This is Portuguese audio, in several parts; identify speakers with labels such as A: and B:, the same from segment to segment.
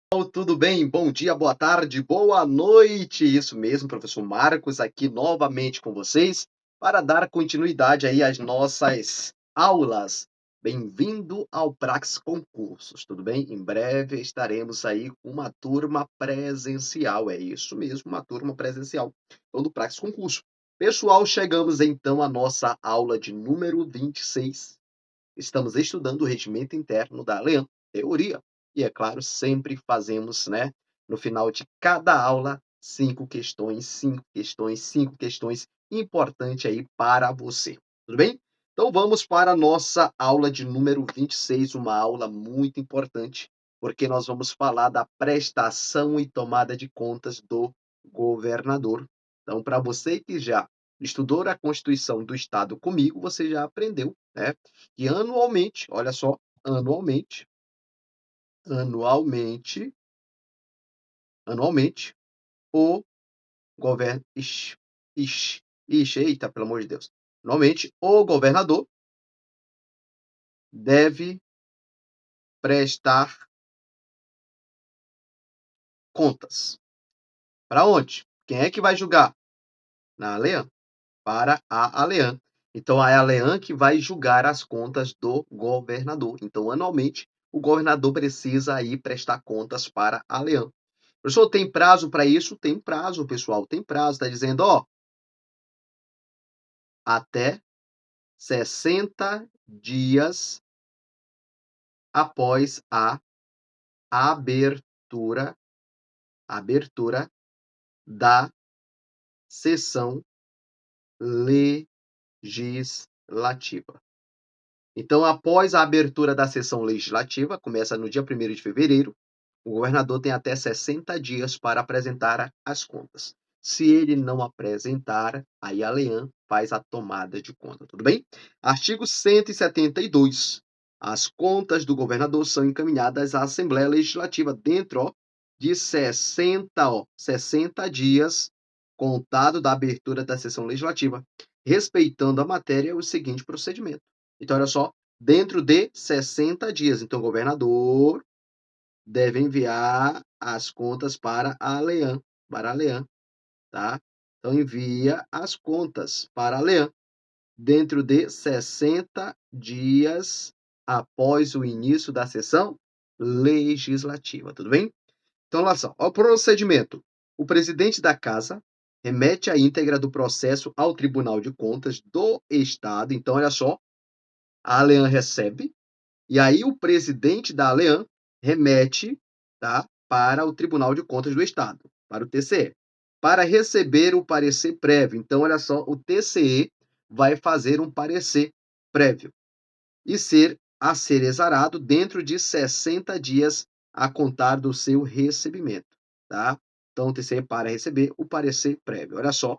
A: Tudo bem? Bom dia, boa tarde, boa noite. Isso mesmo, professor Marcos, aqui novamente com vocês para dar continuidade aí às nossas aulas. Bem-vindo ao Praxis Concursos, tudo bem? Em breve estaremos aí com uma turma presencial, é isso mesmo, uma turma presencial, então do Praxis Concurso. Pessoal, chegamos então à nossa aula de número 26. Estamos estudando o regimento interno da Lean, teoria. E, é claro, sempre fazemos, né, no final de cada aula, 5 questões, 5 questões, 5 questões importante aí para você. Tudo bem? Então vamos para a nossa aula de número 26, uma aula muito importante, porque nós vamos falar da prestação e tomada de contas do governador. Então, para você que já estudou a Constituição do Estado comigo, você já aprendeu, né, que anualmente, olha só, anualmente, anualmente, o governo, eita, pelo amor de Deus. Anualmente, o governador deve prestar contas. Para onde? Quem é que vai julgar? Na Alean. Para a Alean. Então, é a Alean que vai julgar as contas do governador. Então, anualmente, o governador precisa aí prestar contas para a Alean. Professor, tem prazo para isso? Tem prazo, pessoal, tem prazo. Está dizendo, ó, até 60 dias após a abertura, abertura da sessão legislativa. Então, após a abertura da sessão legislativa, começa no dia 1º de fevereiro, o governador tem até 60 dias para apresentar as contas. Se ele não apresentar, aí a Lean faz a tomada de conta, tudo bem? Artigo 172. As contas do governador são encaminhadas à Assembleia Legislativa dentro, de 60 dias, contado da abertura da sessão legislativa, respeitando a matéria o seguinte procedimento. Então, olha só, dentro de 60 dias. Então, o governador deve enviar as contas para a Lean, tá? Então, envia as contas para a Lean dentro de 60 dias após o início da sessão legislativa, tudo bem? Então, olha só, o procedimento. O presidente da Casa remete a íntegra do processo ao Tribunal de Contas do Estado. Então, olha só, a Lean recebe, e aí o presidente da Lean remete, tá, para o Tribunal de Contas do Estado, para o TCE, para receber o parecer prévio. Então, olha só, o TCE vai fazer um parecer prévio e ser exarado dentro de 60 dias a contar do seu recebimento, tá? Então, o TCE para receber o parecer prévio. Olha só,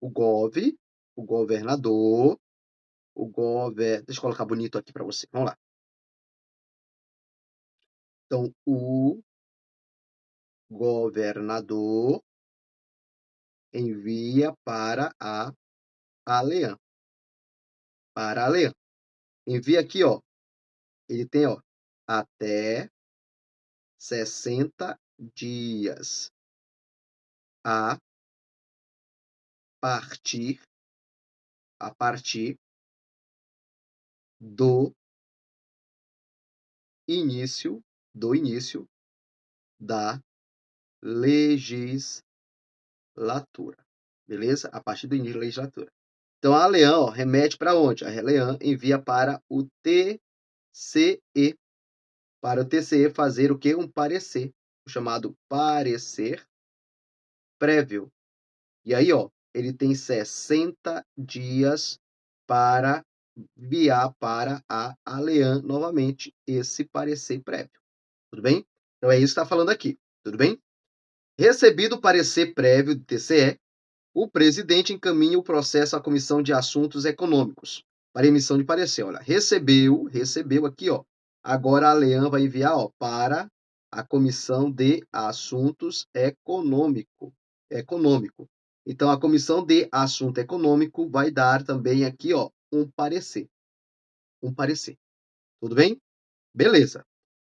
A: o governador, deixa eu colocar bonito aqui para você. Vamos lá. Então, o governador envia para a Lean. Para a Lean. Envia aqui, ó. Ele tem, ó, até 60 dias a partir a partir do início da legislatura. Beleza? A partir do início da legislatura. Então, a Lean, ó, remete para onde? A Lean envia para o TCE. Para o TCE fazer o quê? Um parecer, chamado parecer prévio. E aí, ó, ele tem 60 dias para enviar para a Alean novamente esse parecer prévio. Tudo bem? Então é isso que está falando aqui. Tudo bem? Recebido o parecer prévio do TCE, o presidente encaminha o processo à Comissão de Assuntos Econômicos para emissão de parecer. Olha, recebeu aqui, ó. Agora a Lean vai enviar, ó, para a Comissão de Assuntos Econômico. Então, a Comissão de Assunto Econômico vai dar também aqui, ó, um parecer. Um parecer. Tudo bem? Beleza.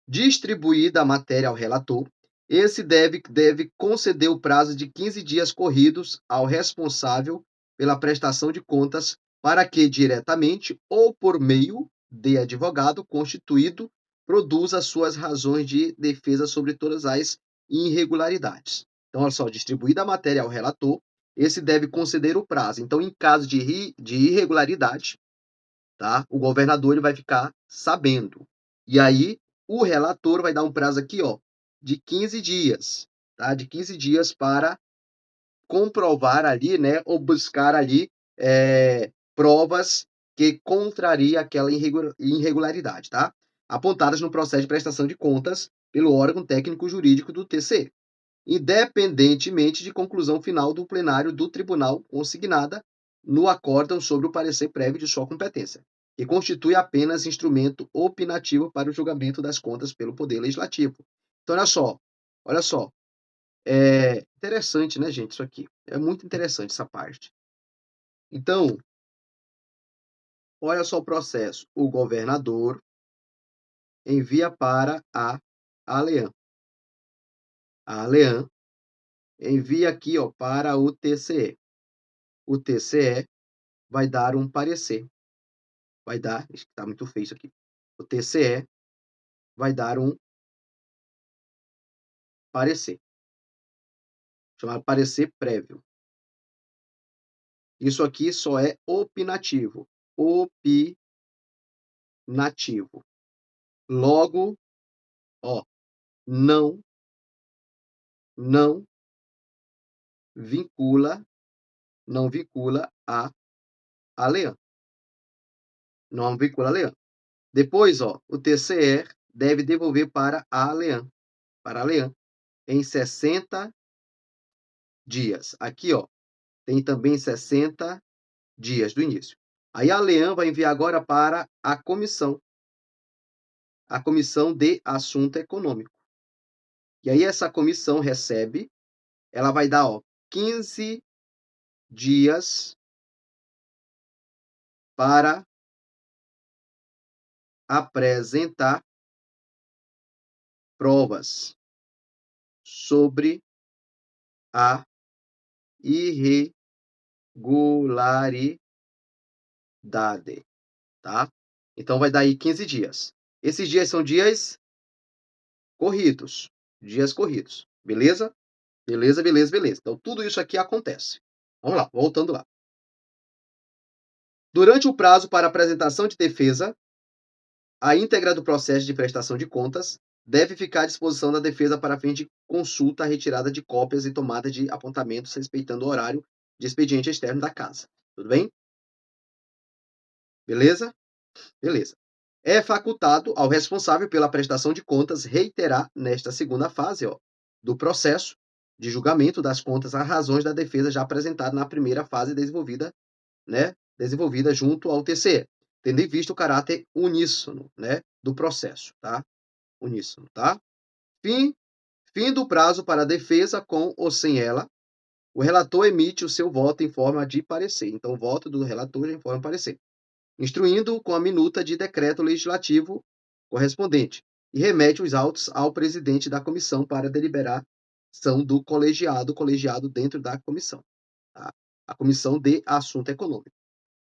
A: Distribuída a matéria ao relator, esse deve conceder o prazo de 15 dias corridos ao responsável pela prestação de contas para que, diretamente ou por meio de advogado constituído, produza suas razões de defesa sobre todas as irregularidades. Então, olha só, distribuída a matéria ao relator, esse deve conceder o prazo. Então, em caso de irregularidade, tá? O governador ele vai ficar sabendo. E aí, o relator vai dar um prazo aqui, ó, de 15 dias, tá? De 15 dias para comprovar ali, né, ou buscar ali provas que contraria aquela irregularidade, tá? Apontadas no processo de prestação de contas pelo órgão técnico jurídico do TCE, independentemente de conclusão final do plenário do tribunal consignada no acórdão sobre o parecer prévio de sua competência, que constitui apenas instrumento opinativo para o julgamento das contas pelo Poder Legislativo. Então, olha só, é interessante, né, gente, isso aqui. É muito interessante essa parte. Então, olha só o processo. O governador envia para a ALEAN. A ALEAN envia aqui, ó, para o TCE. O TCE vai dar um parecer. Vai dar, está muito feio isso aqui. O TCE vai dar um parecer, chamado parecer prévio. Isso aqui só é opinativo. Opinativo. Logo, ó, não vincula, não vincula a leão. Não vincula a leão. Depois, ó, o TCE deve devolver para a leão, em 60 dias. Aqui, ó, tem também 60 dias do início. Aí a Leão vai enviar agora para a comissão de assunto econômico. E aí essa comissão recebe, ela vai dar, ó, 15 dias para apresentar provas sobre a irregularidade, tá? Então vai dar aí 15 dias. Esses dias são dias corridos, beleza? Beleza. Então tudo isso aqui acontece. Vamos lá, voltando lá. Durante o prazo para apresentação de defesa, a íntegra do processo de prestação de contas deve ficar à disposição da defesa para fim de consulta, retirada de cópias e tomada de apontamentos, respeitando o horário de expediente externo da casa. Tudo bem? Beleza? Beleza. É facultado ao responsável pela prestação de contas reiterar, nesta segunda fase, ó, do processo de julgamento das contas, as razões da defesa já apresentada na primeira fase desenvolvida, né, desenvolvida junto ao TCE, tendo em vista o caráter uníssono, né, do processo, tá? Uníssono, tá? Fim do prazo para a defesa, com ou sem ela, o relator emite o seu voto em forma de parecer. Então, o voto do relator em forma de parecer, instruindo com a minuta de decreto legislativo correspondente, e remete os autos ao presidente da comissão para deliberação do colegiado dentro da comissão, tá? A comissão de assunto econômico.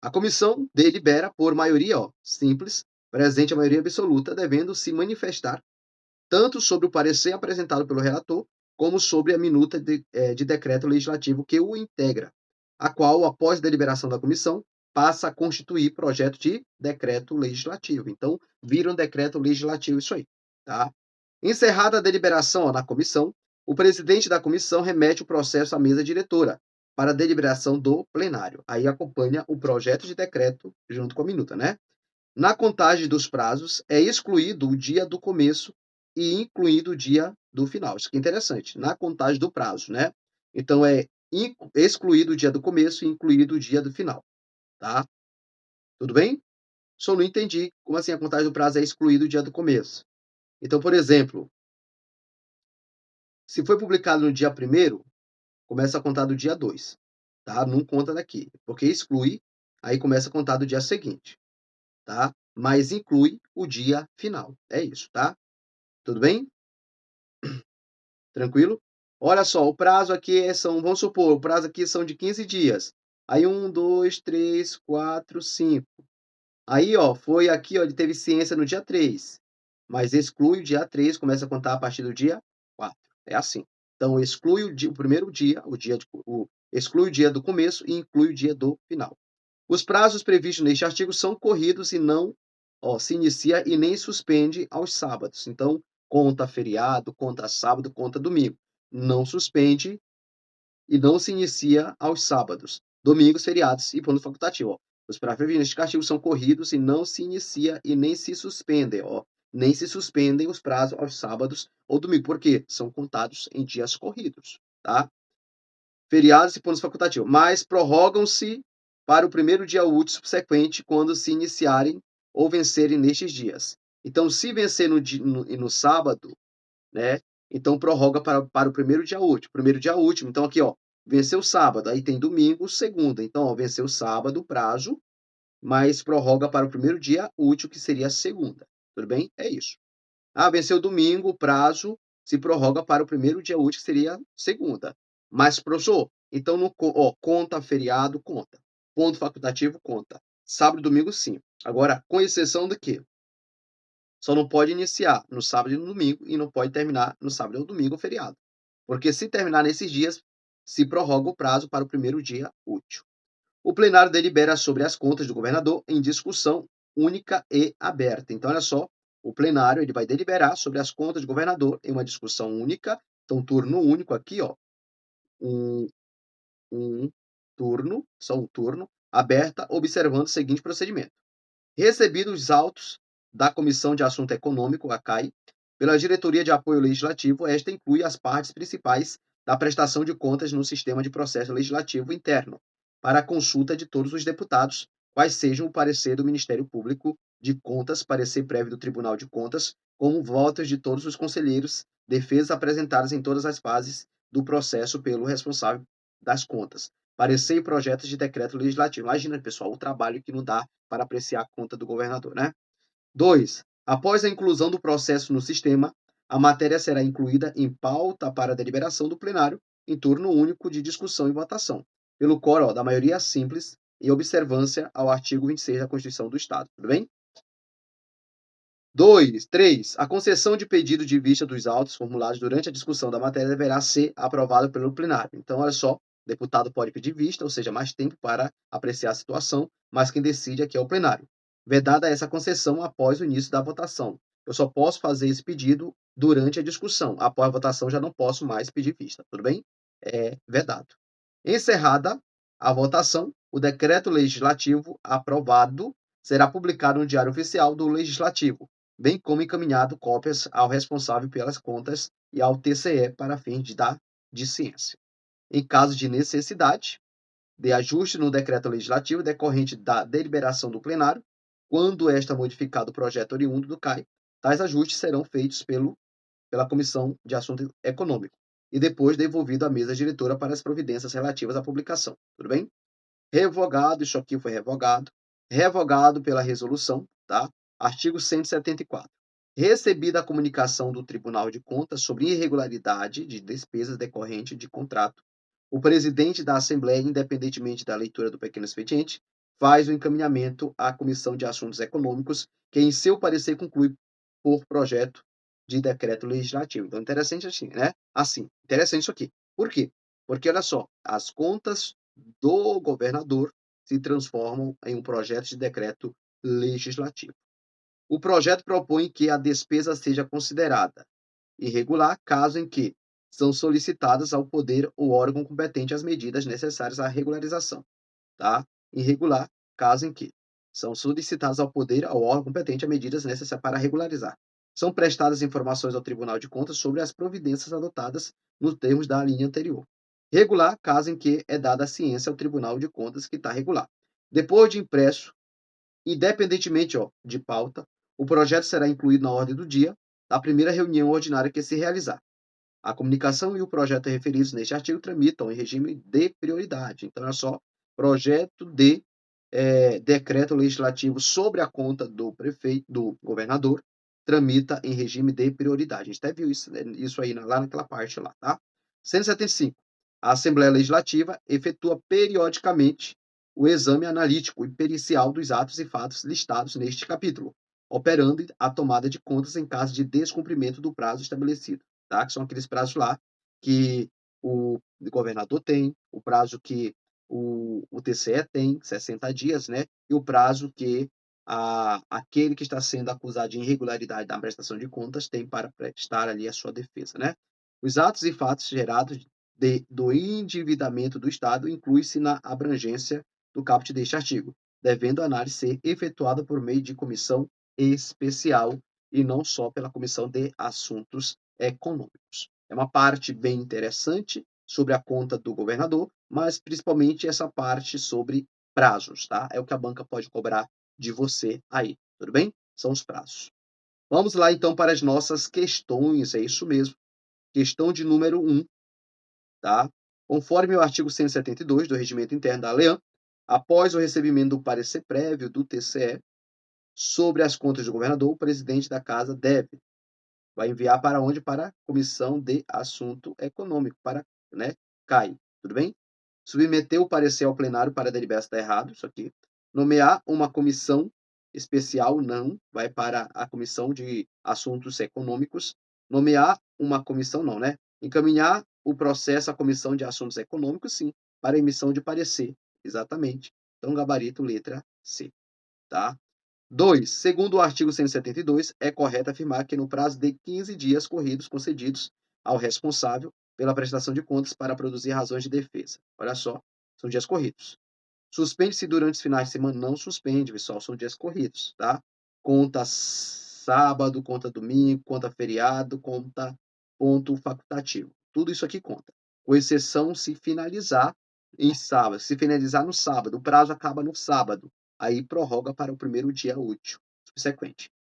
A: A comissão delibera por maioria, ó, simples, presente a maioria absoluta, devendo se manifestar tanto sobre o parecer apresentado pelo relator, como sobre a minuta de decreto legislativo que o integra, a qual, após deliberação da comissão, passa a constituir projeto de decreto legislativo. Então, vira um decreto legislativo isso aí, tá? Encerrada a deliberação, ó, na comissão, o presidente da comissão remete o processo à mesa diretora para deliberação do plenário. Aí acompanha o projeto de decreto junto com a minuta, né? Na contagem dos prazos, é excluído o dia do começo e incluído o dia do final. Isso aqui é interessante. Na contagem do prazo, né? Então, é excluído o dia do começo e incluído o dia do final, tá? Tudo bem? Só não entendi como assim a contagem do prazo é excluído o dia do começo. Então, por exemplo, se foi publicado no dia 1º, começa a contar do dia 2, tá? Não conta daqui, porque exclui, aí começa a contar do dia seguinte, tá? Mas inclui o dia final. É isso, tá? Tudo bem? Tranquilo? Olha só, o prazo aqui vamos supor, o prazo aqui são de 15 dias. Aí 1, 2, 3, 4, 5. Aí, ó, foi aqui, ó, ele teve ciência no dia 3, mas exclui o dia 3, começa a contar a partir do dia 4. É assim. Então, exclui o primeiro dia, exclui o dia do começo e inclui o dia do final. Os prazos previstos neste artigo são corridos e não, ó, se inicia e nem suspende aos sábados. Então, conta feriado, conta sábado, conta domingo. Não suspende e não se inicia aos sábados, domingos, feriados e ponto facultativo. Ó. Os prazos previstos neste artigo são corridos e não se inicia e nem se suspendem, ó. Nem se suspendem os prazos aos sábados ou domingo. Por quê? São contados em dias corridos, tá? Feriados e pontos facultativos, mas prorrogam-se para o primeiro dia útil subsequente quando se iniciarem ou vencerem nestes dias. Então, se vencer no sábado, né? Então prorroga para o primeiro dia útil. Primeiro dia útil, então aqui, ó, venceu sábado, aí tem domingo, segunda. Então, ó, venceu sábado, o prazo, mas prorroga para o primeiro dia útil, que seria a segunda. Tudo bem? É isso. Ah, venceu domingo, o prazo se prorroga para o primeiro dia útil, que seria segunda. Mas, professor, então não conta feriado, conta. Ponto facultativo, conta. Sábado e domingo, sim. Agora, com exceção do quê? Só não pode iniciar no sábado e no domingo e não pode terminar no sábado ou domingo ou feriado. Porque se terminar nesses dias, se prorroga o prazo para o primeiro dia útil. O plenário delibera sobre as contas do governador em discussão única e aberta. Então, olha só, o plenário ele vai deliberar sobre as contas do governador em uma discussão única. Então, turno único aqui, ó, um, um turno, só um turno, aberta, observando o seguinte procedimento. Recebidos os autos da Comissão de Assunto Econômico, a CAI, pela Diretoria de Apoio Legislativo, esta inclui as partes principais da prestação de contas no sistema de processo legislativo interno, para a consulta de todos os deputados, quais sejam o parecer do Ministério Público de Contas, parecer prévio do Tribunal de Contas, como votos de todos os conselheiros, defesas apresentadas em todas as fases do processo pelo responsável das contas, parecer e projetos de decreto legislativo. Imagina, pessoal, o trabalho que não dá para apreciar a conta do governador, né? 2. Após a inclusão do processo no sistema, a matéria será incluída em pauta para deliberação do plenário em turno único de discussão e votação, pelo quórum da maioria simples e observância ao artigo 26 da Constituição do Estado. Tudo bem? 2. 3. A concessão de pedido de vista dos autos formulados durante a discussão da matéria deverá ser aprovada pelo plenário. Então, olha só, o deputado pode pedir vista, ou seja, mais tempo para apreciar a situação, mas quem decide aqui é o plenário. Vedada essa concessão após o início da votação. Eu só posso fazer esse pedido durante a discussão. Após a votação, já não posso mais pedir vista. Tudo bem? É vedado. Encerrada a votação, o decreto legislativo aprovado será publicado no Diário Oficial do Legislativo, bem como encaminhado cópias ao responsável pelas contas e ao TCE para fins de ciência. Em caso de necessidade de ajuste no decreto legislativo decorrente da deliberação do plenário, quando esta modificado o projeto oriundo do CAI, tais ajustes serão feitos pela Comissão de Assunto Econômico e depois devolvido à mesa diretora para as providências relativas à publicação. Tudo bem? Revogado, isso aqui foi revogado. Revogado pela resolução, tá? Artigo 174. Recebida a comunicação do Tribunal de Contas sobre irregularidade de despesas decorrente de contrato, o presidente da Assembleia, independentemente da leitura do pequeno expediente, faz o encaminhamento à Comissão de Assuntos Econômicos, que em seu parecer conclui por projeto de decreto legislativo. Então, interessante assim, né? Assim, interessante isso aqui. Por quê? Porque, olha só, as contas do governador se transformam em um projeto de decreto legislativo. O projeto propõe que a despesa seja considerada irregular caso em que são solicitadas ao poder ou órgão competente as medidas necessárias à regularização, tá? Irregular caso em que são solicitadas ao poder ou ao órgão competente as medidas necessárias para regularizar. São prestadas informações ao Tribunal de Contas sobre as providências adotadas nos termos da linha anterior. Regular, caso em que é dada a ciência ao Tribunal de Contas que está regular. Depois de impresso, independentemente de pauta, o projeto será incluído na ordem do dia da primeira reunião ordinária que se realizar. A comunicação e o projeto referidos neste artigo tramitam em regime de prioridade. Então, é só projeto de decreto legislativo sobre a conta do prefeito, do governador, tramita em regime de prioridade. A gente até viu isso aí lá naquela parte lá, tá? 175. A Assembleia Legislativa efetua periodicamente o exame analítico e pericial dos atos e fatos listados neste capítulo, operando a tomada de contas em caso de descumprimento do prazo estabelecido, tá? Que são aqueles prazos lá que o governador tem, o prazo que o TCE tem, 60 dias, né? E o prazo que aquele que está sendo acusado de irregularidade na prestação de contas tem para prestar ali a sua defesa, né? Os atos e fatos gerados do endividamento do Estado inclui-se na abrangência do caput deste artigo, devendo a análise ser efetuada por meio de comissão especial e não só pela Comissão de Assuntos Econômicos. É uma parte bem interessante sobre a conta do governador, mas principalmente essa parte sobre prazos, tá? É o que a banca pode cobrar de você aí, tudo bem? São os prazos. Vamos lá então para as nossas questões, é isso mesmo. Questão de número 1, tá? Conforme o artigo 172 do Regimento Interno da ALEAN, após o recebimento do parecer prévio do TCE sobre as contas do governador, o presidente da casa vai enviar para onde? Para a Comissão de Assunto Econômico, para, né, CAI, tudo bem? Submeter o parecer ao plenário para deliberar se está errado, isso aqui. Nomear uma comissão especial, não, vai para a Comissão de Assuntos Econômicos. Nomear uma comissão, não, né? Encaminhar o processo à Comissão de Assuntos Econômicos, sim, para emissão de parecer, exatamente. Então, gabarito, letra C, tá? 2. Segundo o artigo 172, é correto afirmar que no prazo de 15 dias corridos concedidos ao responsável pela prestação de contas para produzir razões de defesa. Olha só, são dias corridos. Suspende-se durante os finais de semana? Não suspende, pessoal, são dias corridos, tá? Conta sábado, conta domingo, conta feriado, conta ponto facultativo. Tudo isso aqui conta. Com exceção se finalizar em sábado. Se finalizar no sábado, o prazo acaba no sábado. Aí prorroga para o primeiro dia útil subsequente.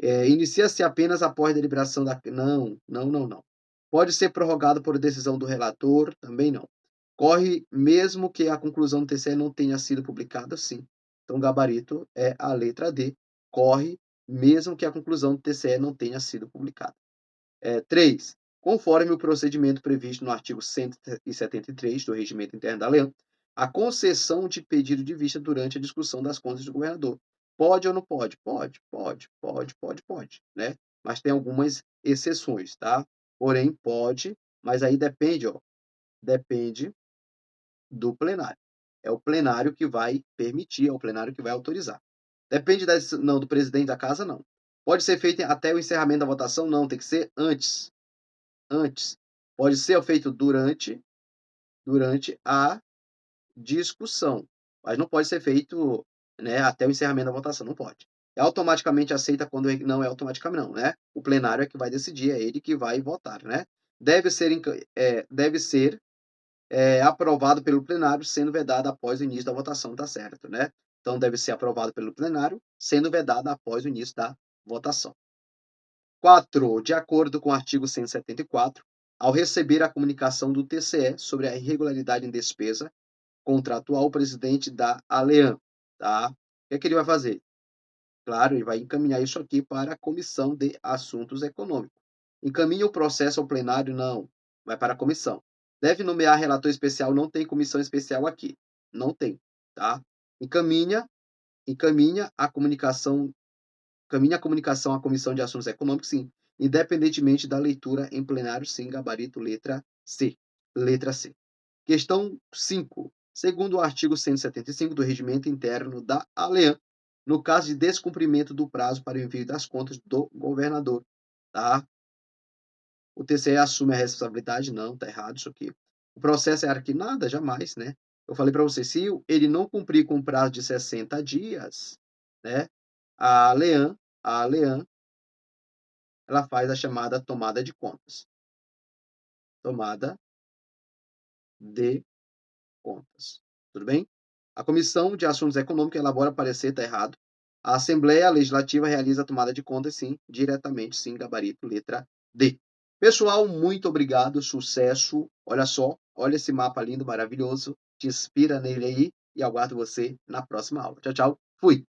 A: Inicia-se apenas após a deliberação da... Não, não, não, não. Pode ser prorrogado por decisão do relator? Também não. Corre mesmo que a conclusão do TCE não tenha sido publicada? Sim. Então, o gabarito é a letra D. Corre mesmo que a conclusão do TCE não tenha sido publicada. 3. Conforme o procedimento previsto no artigo 173 do Regimento Interno da Lei, a concessão de pedido de vista durante a discussão das contas do governador. Pode ou não pode? Pode, né? Mas tem algumas exceções, tá? Porém, pode, mas aí depende, ó, depende do plenário. É o plenário que vai permitir, é o plenário que vai autorizar. Depende não, do presidente da casa, não. Pode ser feito até o encerramento da votação? Não, tem que ser antes. Antes. Pode ser feito durante a discussão, mas não pode ser feito, né, até o encerramento da votação, não pode. É automaticamente aceita quando não é automaticamente não, né? O plenário é que vai decidir, é ele que vai votar, né? Deve ser aprovado pelo plenário, sendo vedado após o início da votação, tá certo, né? Então, deve ser aprovado pelo plenário, sendo vedado após o início da votação. 4. De acordo com o artigo 174, ao receber a comunicação do TCE sobre a irregularidade em despesa contratual, o presidente da ALEAN, tá? O que é que ele vai fazer? Claro, ele vai encaminhar isso aqui para a Comissão de Assuntos Econômicos. Encaminha o processo ao plenário? Não, vai para a comissão. Deve nomear relator especial? Não tem comissão especial aqui. Não tem, tá? Encaminha a comunicação à Comissão de Assuntos Econômicos, sim. Independentemente da leitura em plenário, sim, gabarito letra C. Letra C. Questão 5. Segundo o artigo 175 do Regimento Interno da ALEAN, no caso de descumprimento do prazo para o envio das contas do governador, tá? O TCE assume a responsabilidade? Não, tá errado isso aqui. O processo é arquivado? Jamais, né? Eu falei para você, se ele não cumprir com o prazo de 60 dias, né? A ALEAN, ela faz a chamada tomada de contas. Tomada de contas. Tudo bem? A Comissão de Assuntos Econômicos elabora parecer, está errado. A Assembleia Legislativa realiza a tomada de contas, sim, diretamente, sim, gabarito, letra D. Pessoal, muito obrigado, sucesso. Olha só, olha esse mapa lindo, maravilhoso. Te inspira nele aí e aguardo você na próxima aula. Tchau, tchau. Fui!